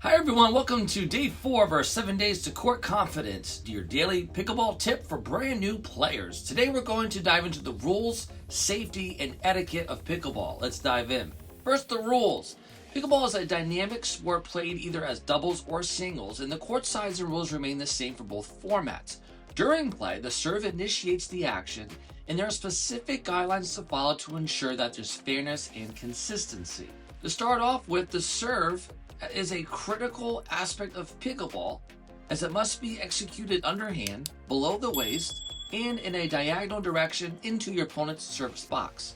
Hi everyone, welcome to day 4 of our 7 Days to Court Confidence, your daily pickleball tip for brand new players. Today we're going to dive into the rules, safety, and etiquette of pickleball. Let's dive in. First, the rules. Pickleball is a dynamic sport played either as doubles or singles, and the court size and rules remain the same for both formats. During play, the serve initiates the action, and there are specific guidelines to follow to ensure that there's fairness and consistency. To start off with, the serve is a critical aspect of pickleball, as it must be executed underhand, below the waist, and in a diagonal direction into your opponent's service box.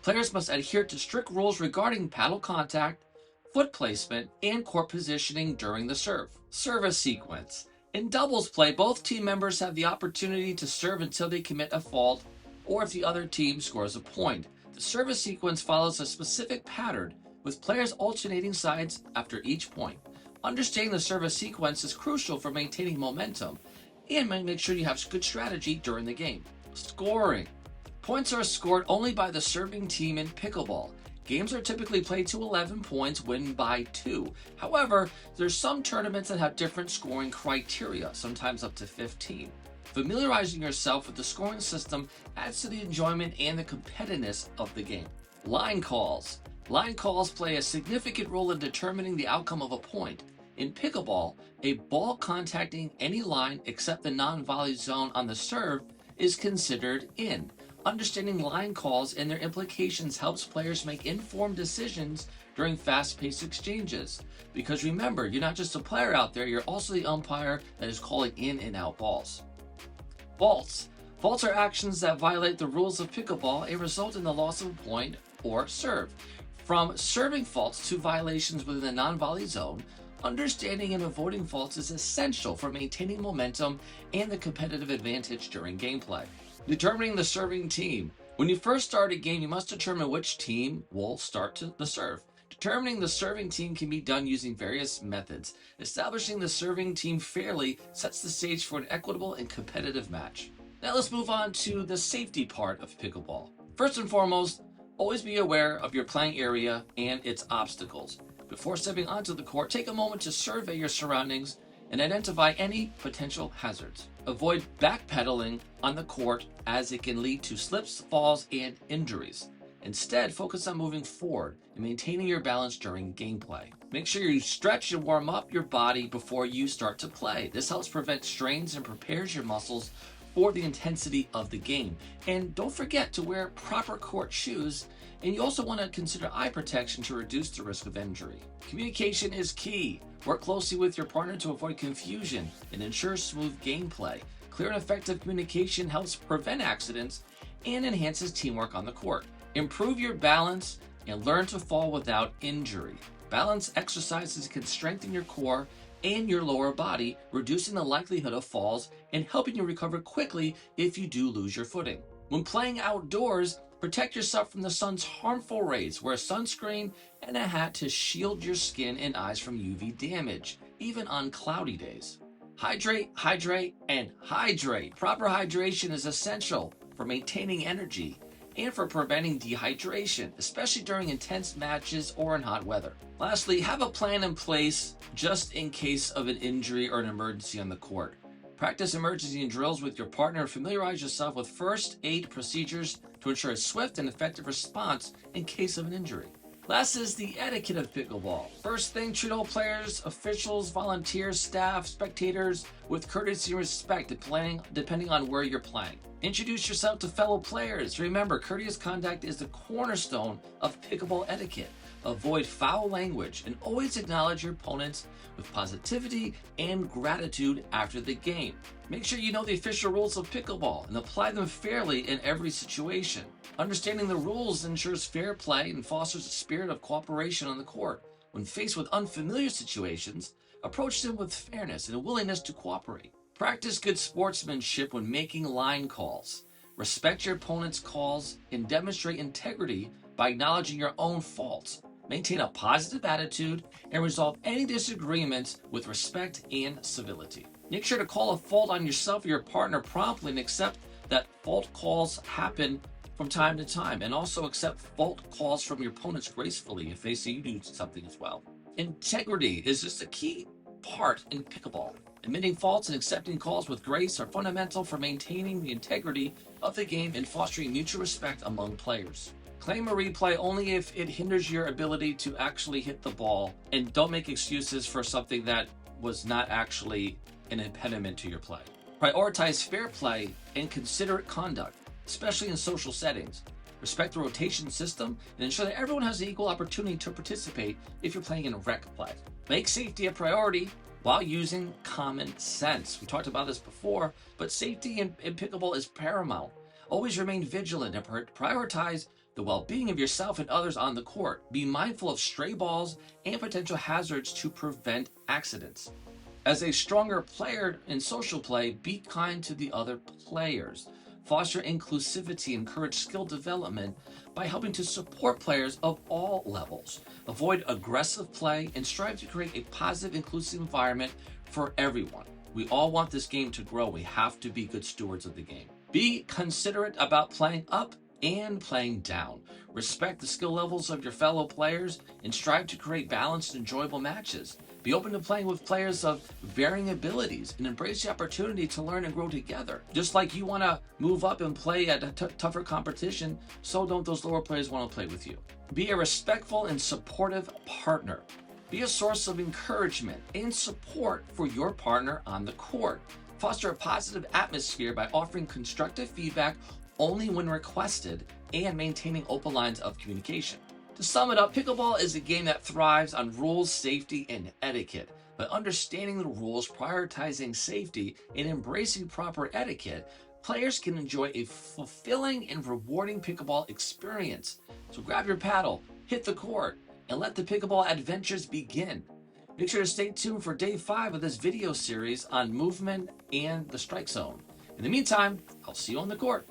Players must adhere to strict rules regarding paddle contact, foot placement, and court positioning during the serve. Service sequence. In doubles play, both team members have the opportunity to serve until they commit a fault or if the other team scores a point. The service sequence follows a specific pattern, with players alternating sides after each point. Understanding the service sequence is crucial for maintaining momentum and make sure you have good strategy during the game. Scoring. Points are scored only by the serving team in pickleball. Games are typically played to 11 points, win by 2. However, there's some tournaments that have different scoring criteria, sometimes up to 15. Familiarizing yourself with the scoring system adds to the enjoyment and the competitiveness of the game. Line calls. Line calls play a significant role in determining the outcome of a point. In pickleball, a ball contacting any line except the non-volley zone on the serve is considered in. Understanding line calls and their implications helps players make informed decisions during fast-paced exchanges. Because remember, you're not just a player out there, you're also the umpire that is calling in and out balls. Faults. Faults are actions that violate the rules of pickleball and result in the loss of a point or serve. From serving faults to violations within the non-volley zone, understanding and avoiding faults is essential for maintaining momentum and the competitive advantage during gameplay. Determining the serving team. When you first start a game, you must determine which team will start the serve. Determining the serving team can be done using various methods. Establishing the serving team fairly sets the stage for an equitable and competitive match. Now let's move on to the safety part of pickleball. First and foremost, always be aware of your playing area and its obstacles. Before stepping onto the court, take a moment to survey your surroundings and identify any potential hazards. Avoid backpedaling on the court as it can lead to slips, falls, and injuries. Instead, focus on moving forward and maintaining your balance during gameplay. Make sure you stretch and warm up your body before you start to play. This helps prevent strains and prepares your muscles for the intensity of the game. And don't forget to wear proper court shoes, and you also want to consider eye protection to reduce the risk of injury. Communication is key. Work closely with your partner to avoid confusion and ensure smooth gameplay. Clear and effective communication helps prevent accidents and enhances teamwork on the court. Improve your balance and learn to fall without injury. Balance exercises can strengthen your core and your lower body, reducing the likelihood of falls and helping you recover quickly if you do lose your footing. When playing outdoors, protect yourself from the sun's harmful rays. Wear sunscreen and a hat to shield your skin and eyes from UV damage, even on cloudy days. Hydrate, hydrate, and hydrate. Proper hydration is essential for maintaining energy and for preventing dehydration, especially during intense matches or in hot weather. Lastly, have a plan in place just in case of an injury or an emergency on the court. Practice emergency drills with your partner and familiarize yourself with first aid procedures to ensure a swift and effective response in case of an injury. Last is the etiquette of pickleball. First thing, treat all players, officials, volunteers, staff, spectators with courtesy and respect, depending on where you're playing. Introduce yourself to fellow players. Remember, courteous conduct is the cornerstone of pickleball etiquette. Avoid foul language and always acknowledge your opponents with positivity and gratitude after the game. Make sure you know the official rules of pickleball and apply them fairly in every situation. Understanding the rules ensures fair play and fosters a spirit of cooperation on the court. When faced with unfamiliar situations, approach them with fairness and a willingness to cooperate. Practice good sportsmanship when making line calls. Respect your opponent's calls and demonstrate integrity by acknowledging your own faults. Maintain a positive attitude and resolve any disagreements with respect and civility. Make sure to call a fault on yourself or your partner promptly and accept that fault calls happen from time to time, and also accept fault calls from your opponents gracefully if they say you do something as well. Integrity is just a key part in pickleball. Admitting faults and accepting calls with grace are fundamental for maintaining the integrity of the game and fostering mutual respect among players. Claim a replay only if it hinders your ability to actually hit the ball, and don't make excuses for something that was not actually an impediment to your play. Prioritize fair play and considerate conduct, especially in social settings. Respect the rotation system and ensure that everyone has an equal opportunity to participate if you're playing in a rec play. Make safety a priority while using common sense. We talked about this before, but safety in pickleball is paramount. Always remain vigilant and prioritize the well-being of yourself and others on the court. Be mindful of stray balls and potential hazards to prevent accidents. As a stronger player in social play, be kind to the other players. Foster inclusivity, encourage skill development by helping to support players of all levels. Avoid aggressive play and strive to create a positive, inclusive environment for everyone. We all want this game to grow. We have to be good stewards of the game. Be considerate about playing up and playing down. Respect the skill levels of your fellow players and strive to create balanced, enjoyable matches. Be open to playing with players of varying abilities and embrace the opportunity to learn and grow together. Just like you want to move up and play at a tougher competition, so don't those lower players want to play with you. Be a respectful and supportive partner. Be a source of encouragement and support for your partner on the court. Foster a positive atmosphere by offering constructive feedback only when requested and maintaining open lines of communication. To sum it up, pickleball is a game that thrives on rules, safety, and etiquette. By understanding the rules, prioritizing safety, and embracing proper etiquette, players can enjoy a fulfilling and rewarding pickleball experience. So grab your paddle, hit the court, and let the pickleball adventures begin. Make sure to stay tuned for day 5 of this video series on movement and the strike zone. In the meantime, I'll see you on the court.